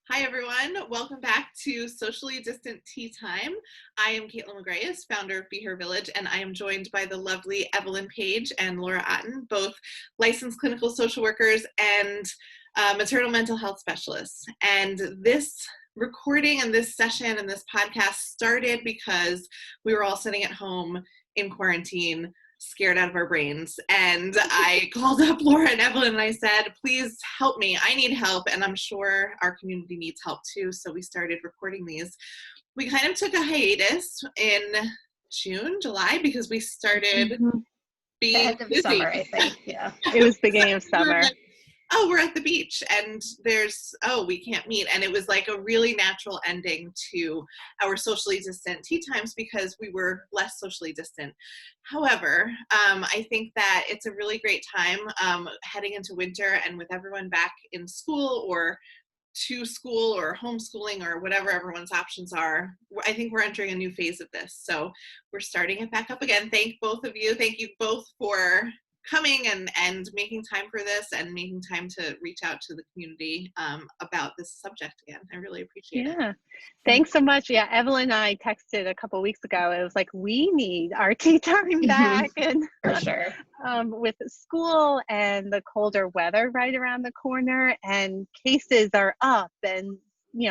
Hi, everyone. Welcome back to Socially Distant Tea Time. I am Kaitlin McGrath, founder of Be Her Village, and I am joined by the lovely Evelyn Page and Laura Otten, both licensed clinical social workers and maternal mental health specialists. And this recording and this session and this podcast started because we were all sitting at home in quarantine, scared out of our brains. And I called up Laura and Evelyn and I said, please help me. I need help. And I'm sure our community needs help too. So we started recording these. We kind of took a hiatus in June, July, because we started being end of busy. summer, I think. Yeah. It was beginning of summer. We're at the beach and we can't meet. And it was like a really natural ending to our socially distant tea times because we were less socially distant. However, I think that it's a really great time heading into winter and with everyone back in school or to school or homeschooling or whatever everyone's options are. I think we're entering a new phase of this. So we're starting it back up again. Thank both of you. Thank you both for coming and making time for this and making time to reach out to the community about this subject again. I really appreciate it. Yeah. Thanks so much. Yeah, Evelyn and I texted a couple weeks ago. It was like, we need our tea time back. And For sure. with school and the colder weather right around the corner and cases are up and,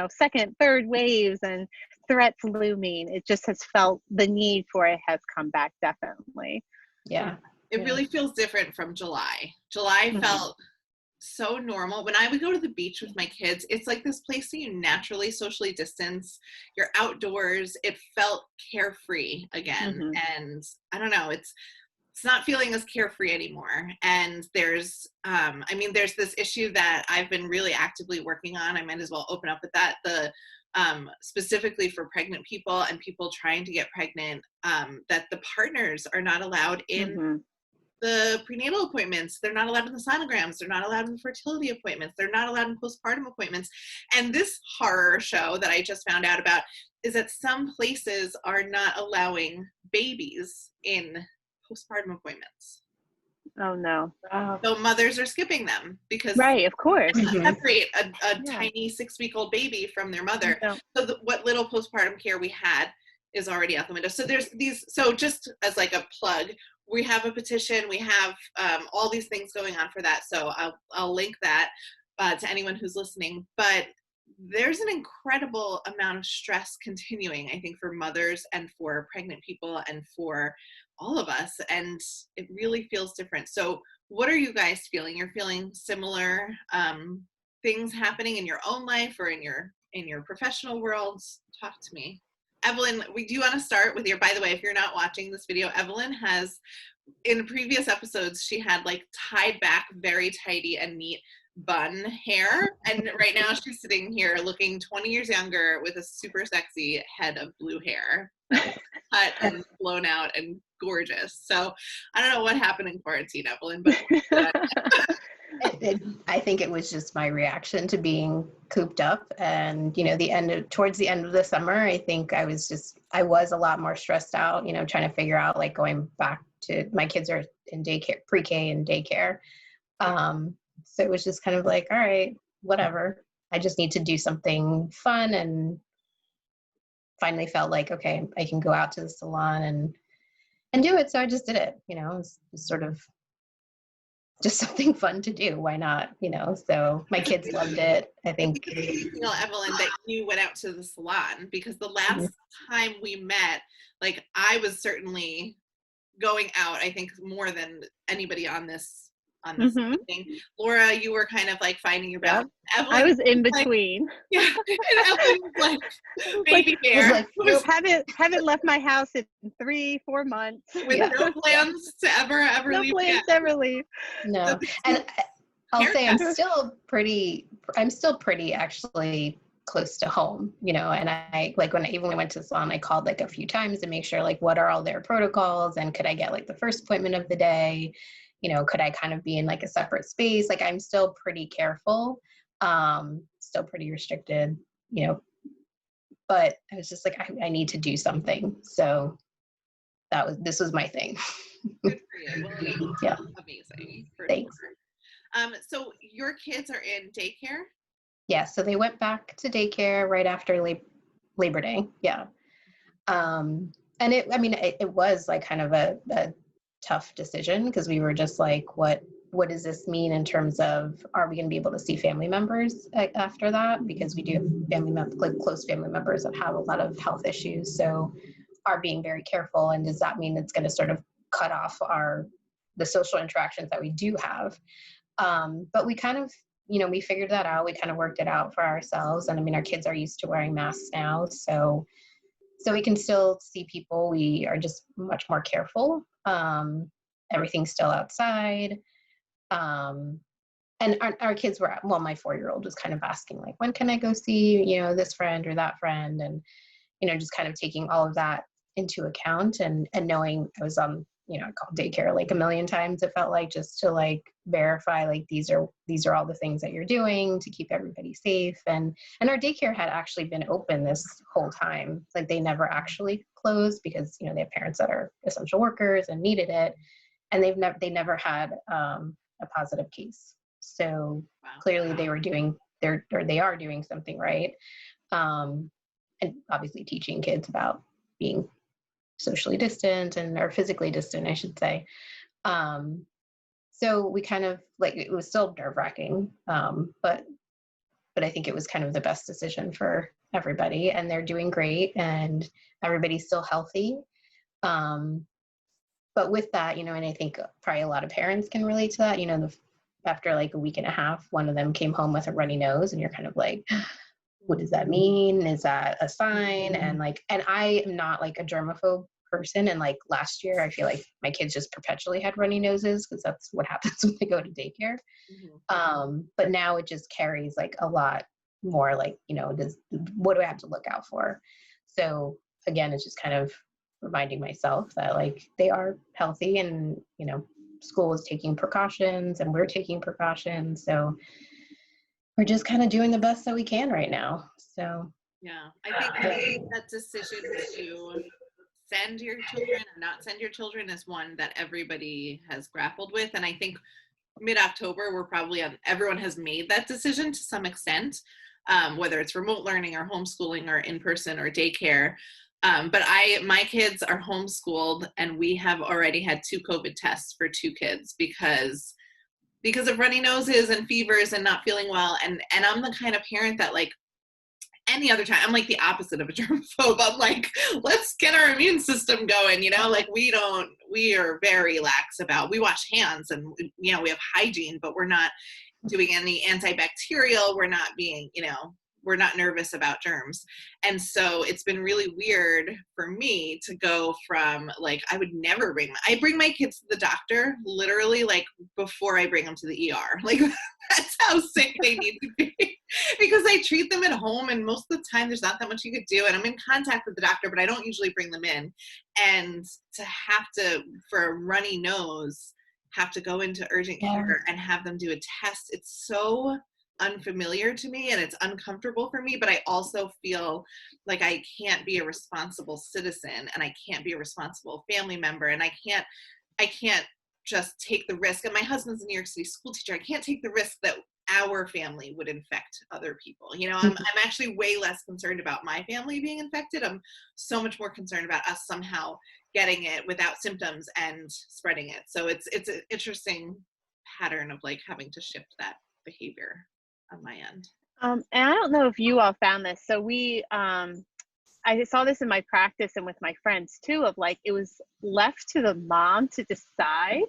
second, third waves and threats looming, it just has felt the need for it has come back definitely. Yeah. It really feels different from July. July felt so normal. When I would go to the beach with my kids, it's like this place that you naturally socially distance. You're outdoors. It felt carefree again. And I don't know, it's not feeling as carefree anymore. And there's this issue that I've been really actively working on. I might as well open up with that. Specifically for pregnant people and people trying to get pregnant, that the partners are not allowed in the prenatal appointments. They're not allowed in the sonograms. They're not allowed in the fertility appointments. They're not allowed in postpartum appointments. And this horror show that I just found out about is that some places are not allowing babies in postpartum appointments. Oh, no. So mothers are skipping them because right, of course. separate a tiny 6-week-old baby from their mother. No. So what little postpartum care we had is already out the window. So there's these, so just as like a plug, we have a petition, we have all these things going on for that. So I'll link that to anyone who's listening. But there's an incredible amount of stress continuing, I think, for mothers and for pregnant people and for all of us. And it really feels different. So what are you guys feeling? You're feeling similar things happening in your own life or in your professional worlds? Talk to me. Evelyn, do you want to start with by the way, if you're not watching this video, Evelyn has, in previous episodes, she had like tied back, very tidy and neat bun hair. And right now she's sitting here looking 20 years younger with a super sexy head of blue hair. Cut and blown out and gorgeous. So I don't know what happened in quarantine, Evelyn, but I think it was just my reaction to being cooped up and, towards the end of the summer, I think I was a lot more stressed out, trying to figure out like going back to, my kids are in daycare, pre-K and daycare. So it was just kind of like, all right, whatever. I just need to do something fun, and finally felt like, okay, I can go out to the salon and do it. So I just did it, it's sort of just something fun to do. Why not? So my kids loved it. I think. Evelyn, that you went out to the salon, because the last time we met, like, I was certainly going out, I think, more than anybody on this thing. Laura, you were kind of like finding your balance. Evelyn, I was in between. And Evelyn was like, baby hair. Haven't left my house in 3-4 months. With no plans to ever leave. No plans to ever leave. No. And I'll say I'm still pretty actually close to home, and I, like, when I went to the salon, I called like a few times to make sure, like, what are all their protocols and could I get like the first appointment of the day? Could I kind of be in like a separate space? Like, I'm still pretty careful, still pretty restricted, but I was just like, I need to do something. So this was my thing. Good for you. Well, yeah. Amazing. Thanks. So your kids are in daycare? Yeah, so they went back to daycare right after Labor Day. Yeah. And I mean, it was like kind of a tough decision because we were just like, what does this mean in terms of, are we going to be able to see family members after that? Because we do have like close family members that have a lot of health issues. So are being very careful. And does that mean it's going to sort of cut off the social interactions that we do have? But we kind of, we figured that out. We kind of worked it out for ourselves. And I mean, our kids are used to wearing masks now. So we can still see people. We are just much more careful. Everything's still outside. And our kids were, well, my 4-year-old was kind of asking like, when can I go see, this friend or that friend? And, just kind of taking all of that into account and knowing I was on, I called daycare like a million times. It felt like, just to like verify, like, these are all the things that you're doing to keep everybody safe. And our daycare had actually been open this whole time. Like, they never actually closed because, they have parents that are essential workers and needed it. And they never had a positive case. So clearly they were they are doing something right. And obviously teaching kids about being socially distant or physically distant, I should say. So we kind of like, it was still nerve-wracking, but I think it was kind of the best decision for everybody, and they're doing great and everybody's still healthy. But with that, and I think probably a lot of parents can relate to that, after like a week and a half, one of them came home with a runny nose and you're kind of like, what does that mean? Is that a sign? And I am not like a germaphobe person. And like last year, I feel like my kids just perpetually had runny noses because that's what happens when they go to daycare. But now it just carries like a lot more like, what do I have to look out for? So again, it's just kind of reminding myself that like they are healthy and, school is taking precautions and we're taking precautions. So we're just kind of doing the best that we can right now. So yeah, I think that decision to send your children or not send your children is one that everybody has grappled with. And I think mid-October, everyone has made that decision to some extent, whether it's remote learning or homeschooling or in-person or daycare. But my kids are homeschooled, and we have already had 2 COVID tests for 2 kids because of runny noses and fevers and not feeling well. And I'm the kind of parent that like any other time, I'm like the opposite of a germaphobe. I'm like, let's get our immune system going, like we are very lax about, we wash hands and, we have hygiene, but we're not doing any antibacterial. We're not being, we're not nervous about germs. And so it's been really weird for me to go from like, I would never I bring my kids to the doctor literally like before I bring them to the ER. Like that's how sick they need to be because I treat them at home and most of the time there's not that much you could do. And I'm in contact with the doctor, but I don't usually bring them in. And to have to, for a runny nose, have to go into urgent care and have them do a test. It's so unfamiliar to me and it's uncomfortable for me, but I also feel like I can't be a responsible citizen and I can't be a responsible family member and I can't just take the risk. And my husband's a New York City school teacher. I can't take the risk that our family would infect other people. I'm actually way less concerned about my family being infected. I'm so much more concerned about us somehow getting it without symptoms and spreading it. So it's an interesting pattern of like having to shift that behavior on my end. And I don't know if you all found this. So I saw this in my practice and with my friends too, of like, it was left to the mom to decide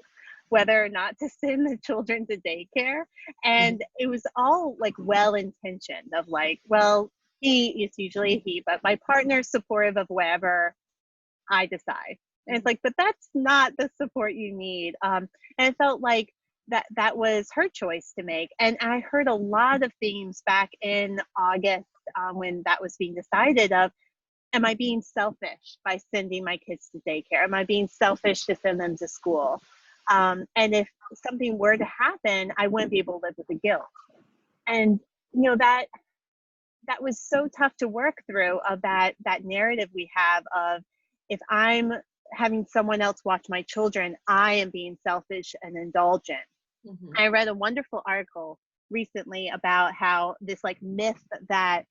whether or not to send the children to daycare. And it was all like well-intentioned of like, well, it's usually he, but my partner's supportive of whatever I decide. And it's like, but that's not the support you need. And it felt like that was her choice to make. And I heard a lot of themes back in August when that was being decided of, am I being selfish by sending my kids to daycare? Am I being selfish to send them to school? And if something were to happen, I wouldn't be able to live with the guilt. And, that was so tough to work through of that narrative we have of, if I'm having someone else watch my children, I am being selfish and indulgent. I read a wonderful article recently about how this like myth that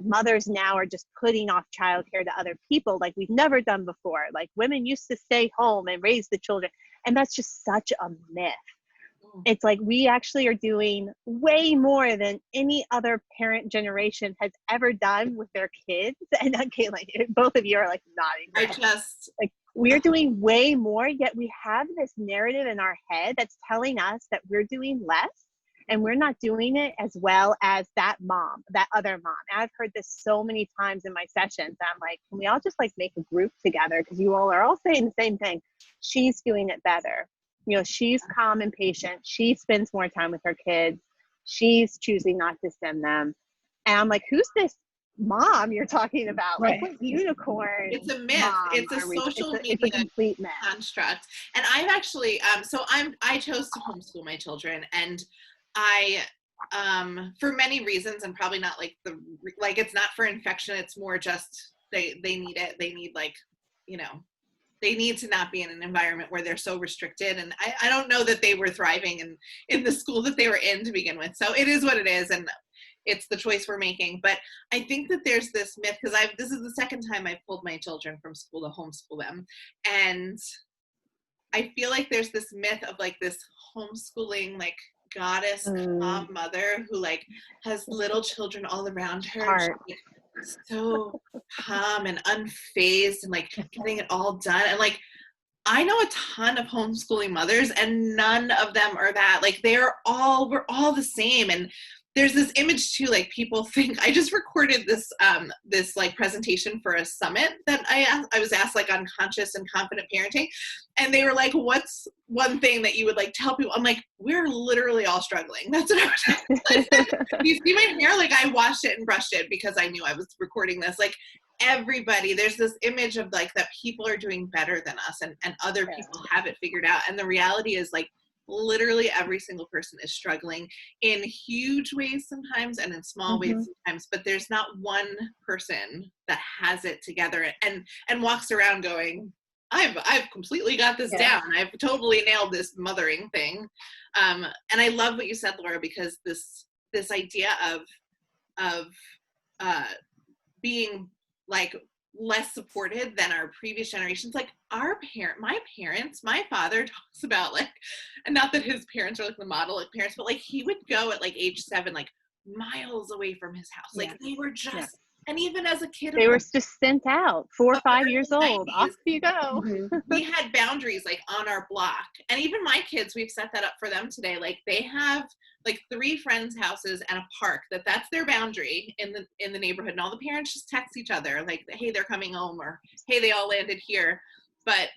mothers now are just putting off childcare to other people like we've never done before. Like women used to stay home and raise the children. And that's just such a myth. It's like we actually are doing way more than any other parent generation has ever done with their kids. And okay, like both of you are like nodding. Like we're doing way more, yet we have this narrative in our head that's telling us that we're doing less. And we're not doing it as well as that mom, that other mom. And I've heard this so many times in my sessions. I'm like, can we all just like make a group together? Because you all are all saying the same thing. She's doing it better. You know, she's calm and patient. She spends more time with her kids. She's choosing not to send them. And I'm like, who's this mom you're talking about? Right. Like, what unicorn? It's a myth. It's a social media it's a complete myth. construct. And I've actually, I chose to homeschool my children, and I, for many reasons, and probably not like it's not for infection. It's more just they need it. They need they need to not be in an environment where they're so restricted. And I don't know that they were thriving in the school that they were in to begin with. So it is what it is. And it's the choice we're making. But I think that there's this myth, because this is the second time I've pulled my children from school to homeschool them. And I feel like there's this myth of like this homeschooling, like goddess calm mother who like has little children all around her. So calm and unfazed and like getting it all done. And like I know a ton of homeschooling mothers, and none of them are that. Like we're all the same. And there's this image too, like people think, I just recorded this this like presentation for a summit that I was asked, like on conscious and confident parenting, and they were like, what's one thing that you would like tell people? I'm like, we're literally all struggling. That's what I said. You see my hair? Like I washed it and brushed it because I knew I was recording this. Like everybody, there's this image of like that people are doing better than us, and other people have it figured out. And the reality is like literally every single person is struggling in huge ways sometimes and in small ways sometimes, but there's not one person that has it together and walks around going, I've completely got this down. I've totally nailed this mothering thing. And I love what you said, Laura, because this idea of being like less supported than our previous generations. Like my parents, my father talks about like, and not that his parents are like the model like parents, but like he would go at like age 7, like miles away from his house. Like they were just, and even as a kid, they were just sent out 4 or 5 years old. Off you go. We had boundaries like on our block. And even my kids, we've set that up for them today. Like they have like 3 friends' houses and a park that's their boundary in the neighborhood. And all the parents just text each other like, hey, they're coming home, or hey, they all landed here. But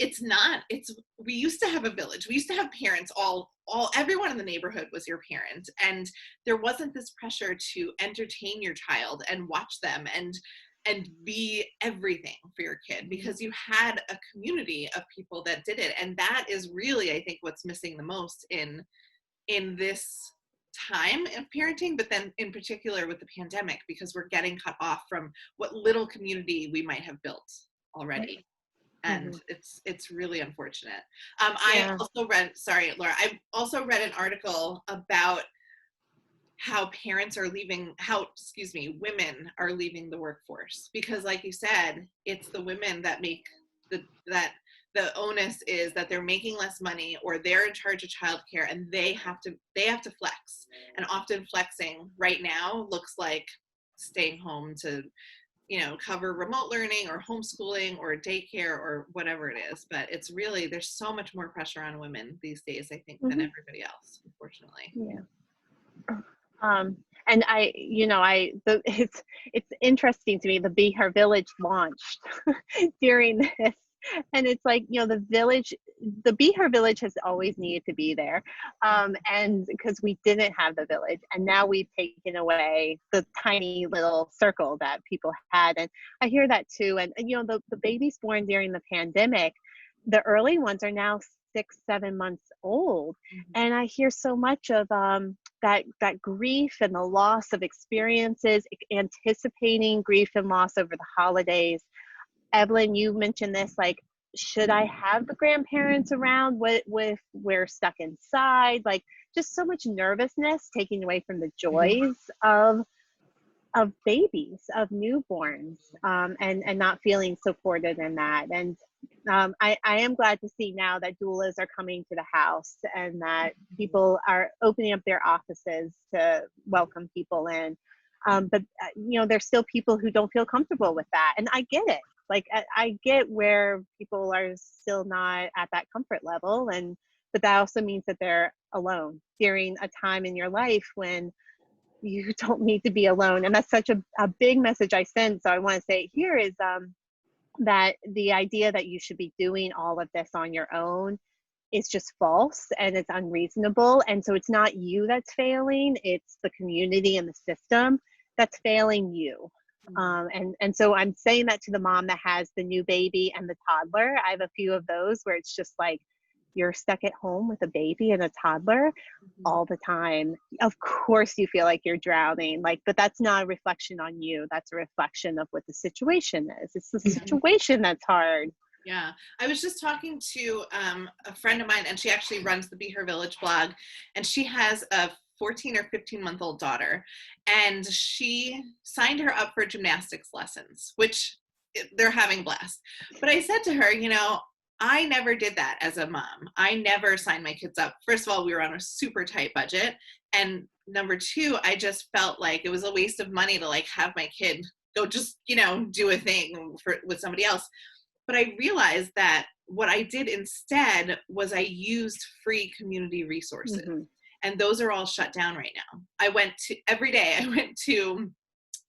we used to have a village. We used to have parents, everyone in the neighborhood was your parent. And there wasn't this pressure to entertain your child and watch them and be everything for your kid, because you had a community of people that did it. And that is really, I think, what's missing the most in this time of parenting, but then in particular with the pandemic, because we're getting cut off from what little community we might have built already. And it's really unfortunate. I also read, sorry, Laura, I also read an article about how women are leaving the workforce, because like you said, it's the women that make the onus is that they're making less money, or they're in charge of childcare, and they have to flex. And often flexing right now looks like staying home to cover remote learning or homeschooling or daycare or whatever it is. But it's really, there's so much more pressure on women these days, I think, than everybody else, unfortunately. And it's interesting to me, the Be Her Village launched during this. And it's like, the Be Her Village has always needed to be there. And because we didn't have the village, and now we've taken away the tiny little circle that people had. And I hear that too. And the babies born during the pandemic, the early ones are now 6-7 months old. And I hear so much of that grief and the loss of experiences, anticipating grief and loss over the holidays. Evelyn, you mentioned this, like, should I have the grandparents around? What if we're stuck inside? Like, just so much nervousness taking away from the joys of babies, of newborns, and not feeling supported in that. And I am glad to see now that doulas are coming to the house and that people are opening up their offices to welcome people in. But there's still people who don't feel comfortable with that. And I get it. Like, I get where people are still not at that comfort level. But that also means that they're alone during a time in your life when you don't need to be alone. And that's such a big message I send. So I want to say here is that the idea that you should be doing all of this on your own is just false, and it's unreasonable. And so it's not you that's failing, it's the community and the system that's failing you. And so I'm saying that to the mom that has the new baby and the toddler. I have a few of those where it's just like, you're stuck at home with a baby and a toddler all the time. Of course you feel like you're drowning, but that's not a reflection on you. That's a reflection of what the situation is. It's the situation that's hard. Yeah. I was just talking to a friend of mine, and she actually runs the Be Her Village blog, and she has a 14 or 15-month-old daughter, and she signed her up for gymnastics lessons, which they're having blast. But I said to her, I never did that as a mom. I never signed my kids up. First of all, we were on a super tight budget. And number two, I just felt like it was a waste of money to have my kid go just, do a thing with somebody else. But I realized that what I did instead was I used free community resources. And those are all shut down right now. Every day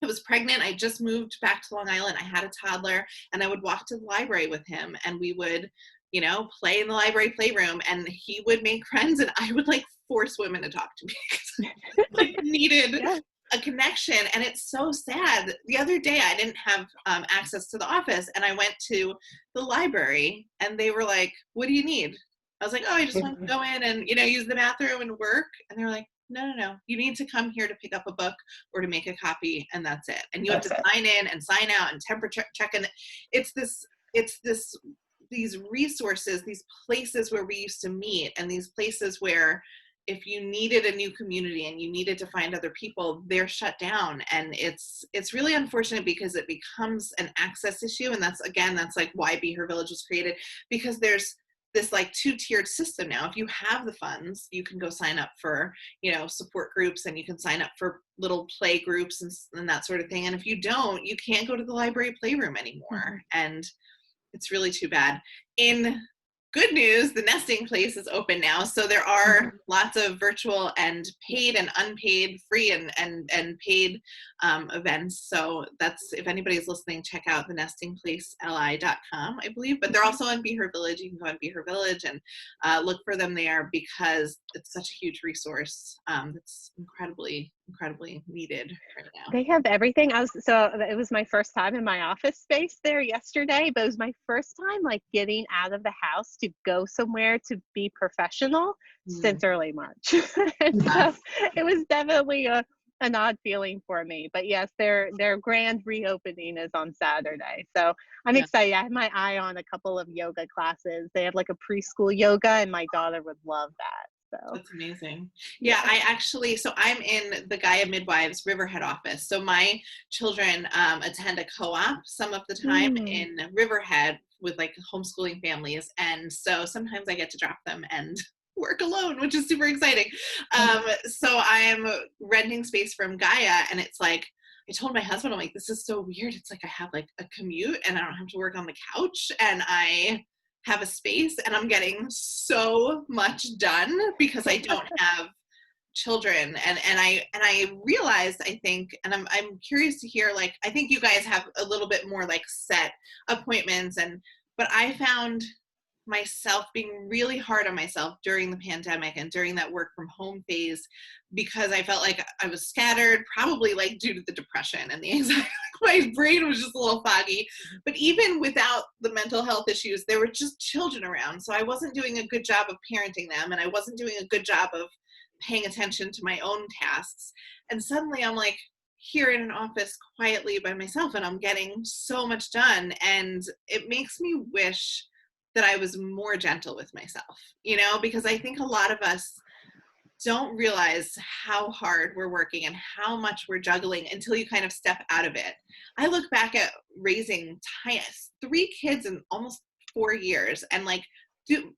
I was pregnant. I just moved back to Long Island. I had a toddler, and I would walk to the library with him, and we would, play in the library playroom, and he would make friends, and I would force women to talk to me because I needed a connection. And it's so sad. The other day I didn't have access to the office, and I went to the library, and they were like, "What do you need?" I was like, "Oh, I just want to go in and, use the bathroom and work." And they were like, no, you need to come here to pick up a book or to make a copy, and that's it. And you have to sign in and sign out and temperature check. And these resources, these places where we used to meet, and these places where if you needed a new community and you needed to find other people, they're shut down. And it's really unfortunate because it becomes an access issue. And that's why Be Her Village was created, because there's this two-tiered system now. If you have the funds, you can go sign up for, support groups, and you can sign up for little play groups and that sort of thing. And if you don't, you can't go to the library playroom anymore. And it's really too bad. In good news, the nesting place is open now. So there are lots of virtual and paid and unpaid, free and paid events. So that's, if anybody's listening, check out the nestingplaceli.com, I believe. But they're also on Be Her Village. You can go on Be Her Village and look for them there, because it's such a huge resource that's incredibly needed right now. They have everything. It was my first time in my office space there yesterday, but it was my first time getting out of the house to go somewhere to be professional since early March. And so it was definitely an odd feeling for me. But yes, their grand reopening is on Saturday. So I'm excited. I have my eye on a couple of yoga classes. They have a preschool yoga, and my daughter would love that. So that's amazing. Yeah, I'm in the Gaia Midwives Riverhead office. So my children attend a co-op some of the time in Riverhead with homeschooling families. And so sometimes I get to drop them and work alone, which is super exciting. So I'm renting space from Gaia, and it's I told my husband, I'm this is so weird. It's I have a commute, and I don't have to work on the couch, and I have a space, and I'm getting so much done because I don't have children. And I realized, I think, and I'm curious to hear, I think you guys have a little bit more set appointments, but I found myself being really hard on myself during the pandemic and during that work from home phase, because I felt like I was scattered, probably due to the depression and the anxiety. My brain was just a little foggy. But even without the mental health issues, there were just children around. So I wasn't doing a good job of parenting them, and I wasn't doing a good job of paying attention to my own tasks. And suddenly I'm here in an office quietly by myself, and I'm getting so much done. And it makes me wish that I was more gentle with myself, because I think a lot of us don't realize how hard we're working and how much we're juggling until you kind of step out of it. I look back at raising 3 kids in almost 4 years and like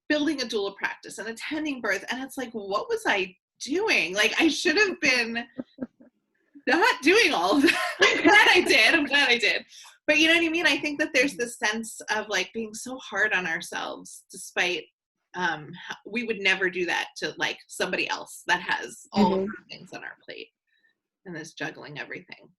building a doula practice and attending birth. And it's like, what was I doing? Like, I should have been not doing all of that. I'm glad I did. But you know what I mean? I think that there's this sense of like being so hard on ourselves, despite we would never do that to like somebody else that has all of the things on our plate and is juggling everything.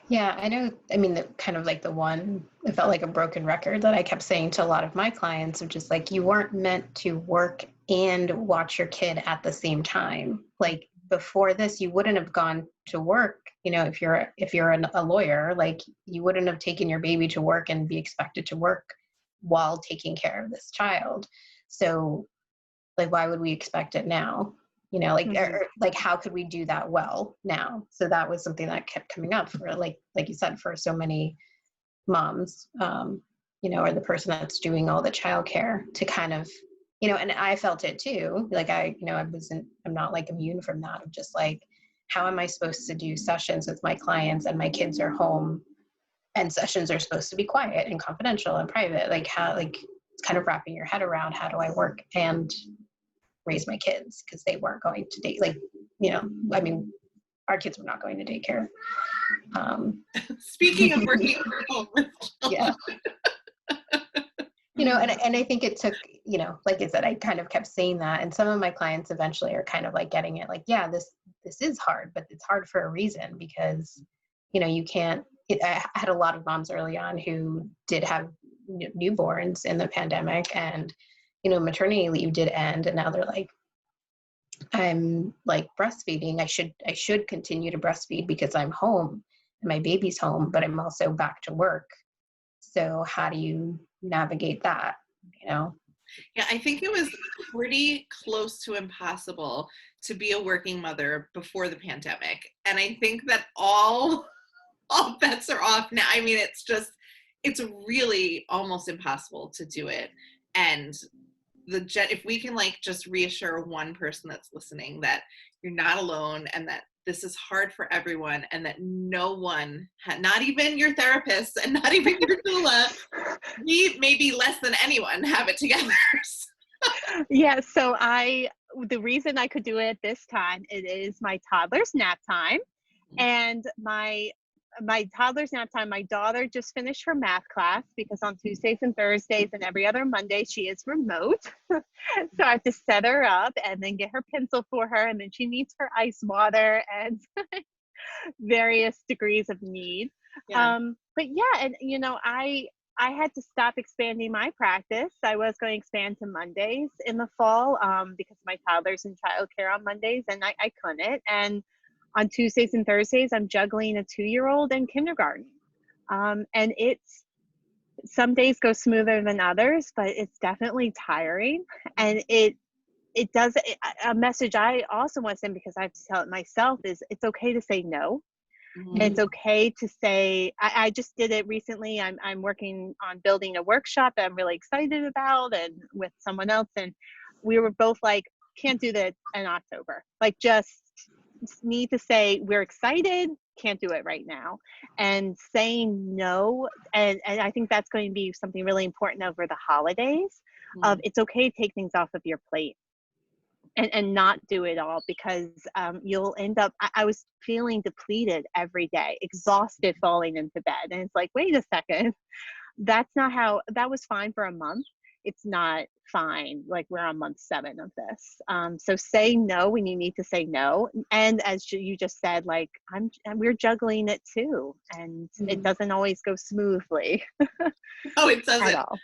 Yeah, I know. I mean, the kind of like the one, it felt like a broken record that I kept saying to a lot of my clients, which is like, you weren't meant to work and watch your kid at the same time. Like before this, you wouldn't have gone to work. You know, if you're a lawyer, like you wouldn't have taken your baby to work and be expected to work while taking care of this child. So like, why would we expect it now? You know, like, or, like, how could we do that well now? So that was something that kept coming up for like you said, for so many moms, you know, or the person that's doing all the childcare to kind of, you know, and I felt it too. Like I'm not like immune from that of just like, how am I supposed to do sessions with my clients and my kids are home and sessions are supposed to be quiet and confidential and private? Like how, like it's kind of wrapping your head around, how do I work and raise my kids, because they weren't going to date, like, you know, I mean, our kids were not going to daycare. Speaking of working from home. Yeah. You know, and I think it took, you know, like I said, I kind of kept saying that, and some of my clients eventually are kind of like getting it, like, yeah, this is hard, but it's hard for a reason, because, you know, you can't, I had a lot of moms early on who did have newborns in the pandemic, and, you know, maternity leave did end, and now they're like, I'm like breastfeeding. I should continue to breastfeed because I'm home and my baby's home, but I'm also back to work. So how do you navigate that, you know? Yeah, I think it was pretty close to impossible to be a working mother before the pandemic. And I think that all bets are off now. I mean, it's really almost impossible to do it. And if we can like just reassure one person that's listening that you're not alone and that this is hard for everyone, and that no one, not even your therapist and not even your doula, maybe less than anyone, have it together. Yeah, so the reason I could do it this time, it is my toddler's nap time, and my toddler's nap time, my daughter just finished her math class, because on Tuesdays and Thursdays and every other Monday she is remote. So I have to set her up and then get her pencil for her, and then she needs her ice water and various degrees of need. Yeah. But yeah, and you know, I had to stop expanding my practice. I was going to expand to Mondays in the fall, because my toddler's in childcare on Mondays, and I couldn't. And on Tuesdays and Thursdays, I'm juggling a 2-year-old and kindergarten. And some days go smoother than others, but it's definitely tiring. And a message I also want to send, because I have to tell it myself, is it's okay to say no. Mm-hmm. It's okay to say, I just did it recently. I'm working on building a workshop that I'm really excited about, and with someone else. And we were both like, can't do that in October. Like, just need to say we're excited, can't do it right now, and saying no. And I think that's going to be something really important over the holidays. Of it's okay to take things off of your plate and not do it all, because you'll end up, I was feeling depleted every day, exhausted, falling into bed, and it's like, wait a second, that was fine for a month. It's not fine. Like, we're on month 7 of this. So say no when you need to say no. And as you just said, like, we're juggling it too. And it doesn't always go smoothly. Oh, it doesn't. At all.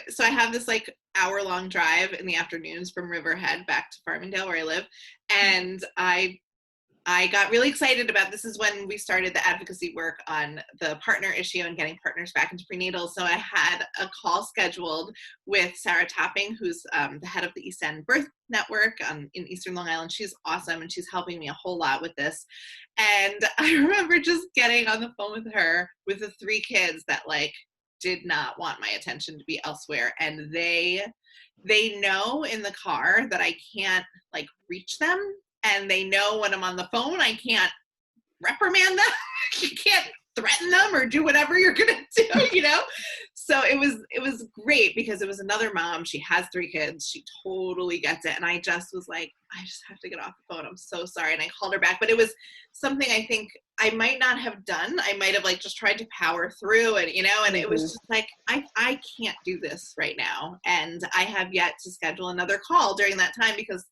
So I have this like hour-long drive in the afternoons from Riverhead back to Farmingdale, where I live. And I got really excited about, this is when we started the advocacy work on the partner issue and getting partners back into prenatal. So I had a call scheduled with Sarah Topping, who's the head of the East End Birth Network in Eastern Long Island. She's awesome, and she's helping me a whole lot with this. And I remember just getting on the phone with her with the 3 kids that like did not want my attention to be elsewhere. And they they know in the car that I can't like reach them, and they know when I'm on the phone, I can't reprimand them. You can't threaten them or do whatever you're gonna do, you know? So it was great because it was another mom. She has 3 kids. She totally gets it. And I just was like, I just have to get off the phone. I'm so sorry. And I called her back, but it was something I think I might not have done. I might have like just tried to power through and, you know, and it was just like, I can't do this right now. And I have yet to schedule another call during that time because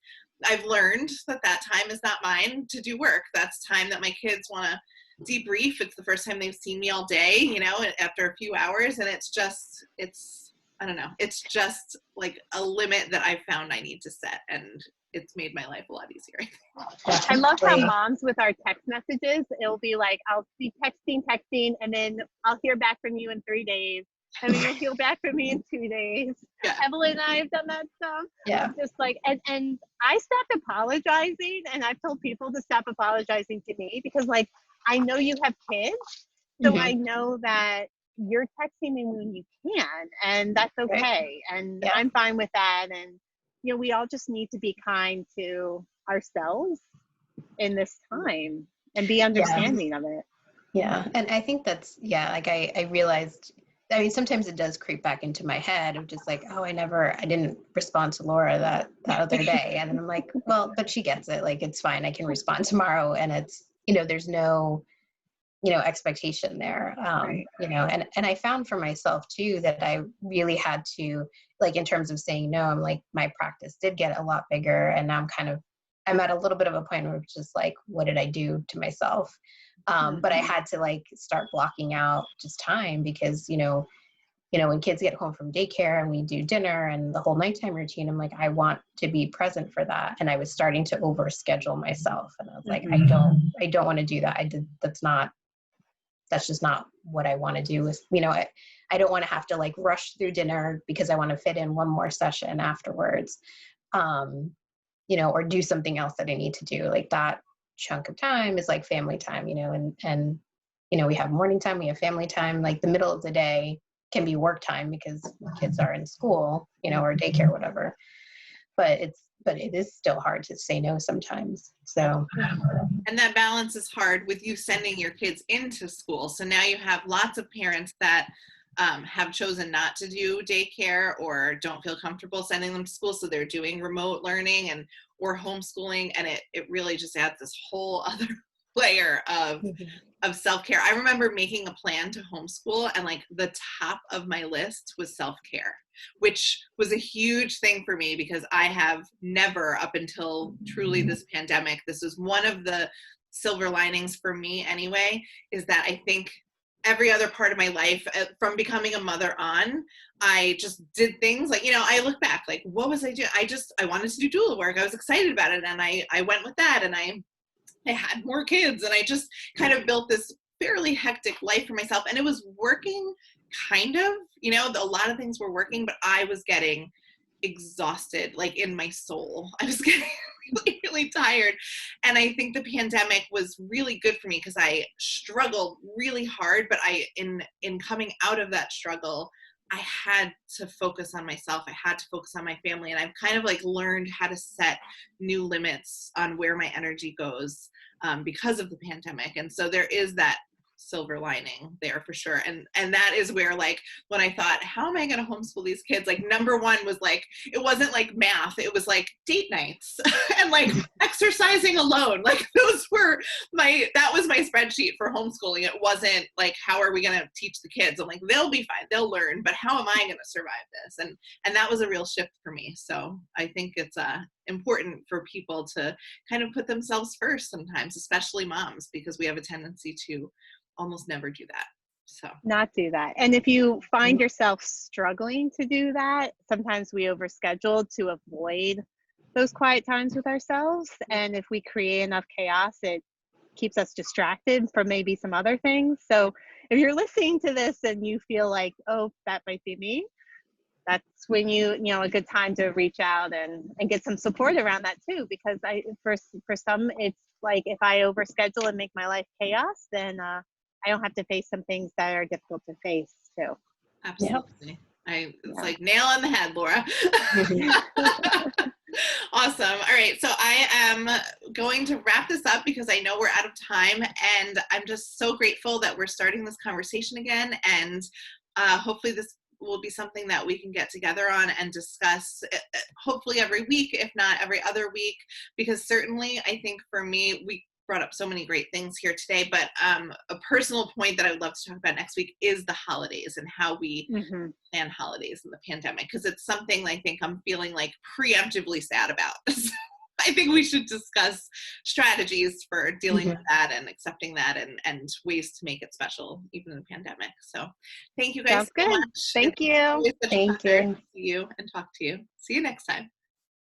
I've learned that that time is not mine to do work. That's time that my kids want to debrief. It's the first time they've seen me all day, you know, after a few hours. And I don't know. It's just like a limit that I found I need to set. And it's made my life a lot easier. I love how moms with our text messages, it'll be like, I'll be texting, and then I'll hear back from you in 3 days. And then you'll hear back from me in 2 days. Yeah. Evelyn and I have done that stuff. Yeah. Just like, and I stopped apologizing, and I've told people to stop apologizing to me because like, I know you have kids, so I know that you're texting me when you can, and that's okay. And I'm fine with that. And, you know, we all just need to be kind to ourselves in this time and be understanding of it. Yeah. And I think that's, like I realized, I mean, sometimes it does creep back into my head of just like, oh, I didn't respond to Laura that other day. And then I'm like, well, but she gets it. Like, it's fine. I can respond tomorrow. And it's, you know, there's no, you know, expectation there. You know, and I found for myself too, that I really had to, like, in terms of saying no, I'm like, my practice did get a lot bigger. And now I'm at a little bit of a point where it's just like, what did I do to myself? But I had to like start blocking out just time because, you know, when kids get home from daycare and we do dinner and the whole nighttime routine, I'm like, I want to be present for that. And I was starting to overschedule myself. And I was like, I don't want to do that. That's just not what I want to do with, you know, I don't want to have to like rush through dinner because I want to fit in one more session afterwards, you know, or do something else that I need to do. Like that chunk of time is like family time, you know, and, you know, we have morning time, we have family time, like the middle of the day can be work time because kids are in school, you know, or daycare, whatever. But it is still hard to say no sometimes. So. And that balance is hard with you sending your kids into school. So now you have lots of parents that have chosen not to do daycare or don't feel comfortable sending them to school. So they're doing remote learning or homeschooling. And it really just adds this whole other layer of self-care. I remember making a plan to homeschool, and like the top of my list was self-care, which was a huge thing for me because I have never, up until truly this pandemic, this is one of the silver linings for me anyway, is that I think every other part of my life, from becoming a mother on, I just did things like, you know, I look back, like, what was I doing? I wanted to do doula work. I was excited about it. And I went with that, and I had more kids, and I just kind of built this fairly hectic life for myself. And it was working kind of, you know, a lot of things were working, but I was getting exhausted, like in my soul. I was getting really, really tired. And I think the pandemic was really good for me because I struggled really hard, but in coming out of that struggle, I had to focus on myself. I had to focus on my family. And I've kind of like learned how to set new limits on where my energy goes because of the pandemic. And so there is that silver lining there for sure. And that is where, like, when I thought, how am I going to homeschool these kids? Like, number one was like, it wasn't like math. It was like date nights and like exercising alone. Like that was my spreadsheet for homeschooling. It wasn't like, how are we going to teach the kids? I'm like, they'll be fine. They'll learn, but how am I going to survive this? And that was a real shift for me. So I think it's important for people to kind of put themselves first sometimes, especially moms, because we have a tendency to almost never do that. So not do that. And if you find yourself struggling to do that, sometimes we overschedule to avoid those quiet times with ourselves. And if we create enough chaos, it keeps us distracted from maybe some other things. So if you're listening to this and you feel like, oh, that might be me, that's when you know, a good time to reach out and get some support around that too. Because for some, it's like, if I overschedule and make my life chaos, then I don't have to face some things that are difficult to face too. Absolutely. It's like nail on the head, Laura. Awesome. All right. So I am going to wrap this up because I know we're out of time, and I'm just so grateful that we're starting this conversation again. And hopefully this will be something that we can get together on and discuss, hopefully every week, if not every other week, because certainly I think for me, we brought up so many great things here today, but a personal point that I would love to talk about next week is the holidays and how we plan holidays in the pandemic, because it's something I think I'm feeling like preemptively sad about. So I think we should discuss strategies for dealing with that and accepting that, and ways to make it special even in a pandemic. So thank you guys Sounds so good. much. Thank It's you. always such a Thank pleasure you. to see you and talk to you. See you next time.